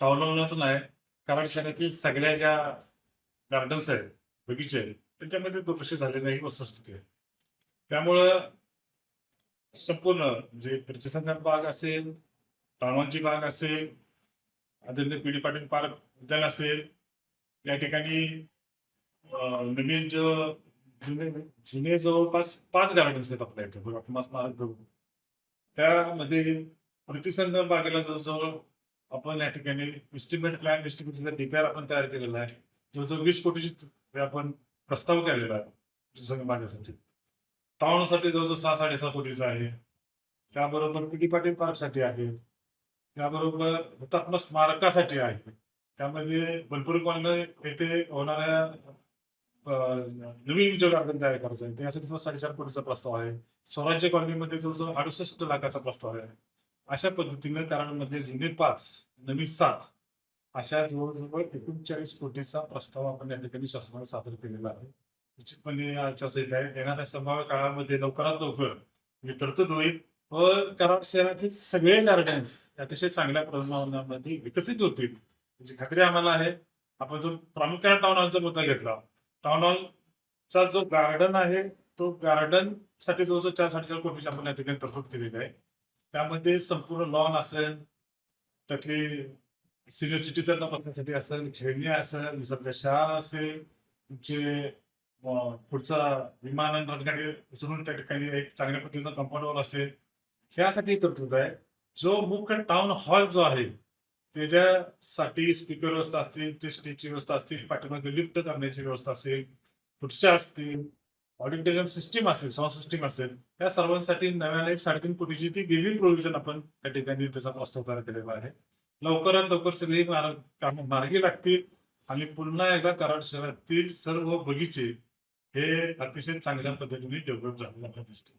टॉवलॉनच नाही, कारण शहरातील सगळ्या ज्या गार्डन्स आहेत, बगीचे आहेत, त्याच्यामध्ये दुर्लक्ष झालेलं ही वस्तुस्थिती आहे. त्यामुळं संपूर्ण म्हणजे प्रतिसंधान बाग असेल, रामांची बाग असेल, आदरणीय पी डी पाटील पार्क उद्यान असेल, या ठिकाणी नवीन जो जुने जुने जवळपास 5 गार्डन्स आहेत आपल्या इथे बघा तुम्हाला स्मारक बघू. त्यामध्ये प्रतिसंधान बागेला जवळ-जवळ आपण या ठिकाणी एस्टिमेट प्लॅन एस्टिमेटचा DPR आपण तयार केलेला आहे. जवळ-जवळ 20 कोटीची आपण प्रस्ताव केलेला आहे प्रतिसंधान बागेसाठी. टाउनसाठी जवळ-जवळ 6-6.5 कोटीचा आहे. त्याबरोबर पी डी पाटील पार्कसाठी आहे. त्याबरोबर हुतात्मा स्मारकासाठी आहे. त्यामध्ये बनपुरी कॉलनी येथे होणाऱ्या नवीन जो गार्डन तयार करायचा आहे त्यासाठी 4.5 कोटीचा प्रस्ताव आहे. स्वराज्य कॉलनीमध्ये जवळ-जवळ 68 लाखाचा प्रस्ताव आहे. अशा पद्धतीने कराडमध्ये जुने 5, नवीन 7 अशा जवळ-जवळ 39 कोटीचा प्रस्ताव आपण या ठिकाणी शासनाला सादर केलेला आहे. निश्चितपणे आश्वासित आहे. येणाऱ्या संभाव्य काळामध्ये लवकरात लवकर ही तरतूद होईल व कराड शहरातील सगळे गार्डन्स अतिशय चांगल्या प्रमाणामध्ये विकसित होतील याची खात्री आम्हाला आहे. आपण जो प्रामुख्याने टाउन हॉलचा मुद्दा घेतला. टाउन हॉलचा जो गार्डन आहे तो गार्डनसाठी जवळजवळ 4-4.5 कोटीची आपण या ठिकाणी तरतूद केलेली आहे. त्यामध्ये संपूर्ण लॉन असेल, त्यातली सिनियर सिटीजनला बसण्यासाठी असेल, खेळणी असेल, निसर्गशाळा असेल, तुमचे पुढचा विमान रणगाडी उचलून त्या ठिकाणी एक चांगल्या पद्धतीनं कंपाऊंड वॉल असेल, ह्यासाठी तरतूद आहे. जो मुख्य टाउन हॉल जो आहे त्याच्यासाठी स्पीकर व्यवस्था असतील, ते स्टेजची व्यवस्था असतील, पाठीमागे लिफ्ट करण्याची व्यवस्था असेल, खुर्च्या असतील, ऑडिटोरियम सिस्टीम असेल, साऊंड सिस्टीम असेल, या सर्वांसाठी नव्याने 3.5 कोटीची ती वेगळी प्रोव्हिजन आपण त्या ठिकाणी त्याचा प्रस्ताव तयार केलेला आहे. लवकरात लवकर सगळी कामं मार्गी लागतील आणि पुन्हा एकदा कराड शहरातील सर्व बगीचे हे अतिशय चांगल्या पद्धतीने डेव्हलप झालेले आपल्याला दिसतील.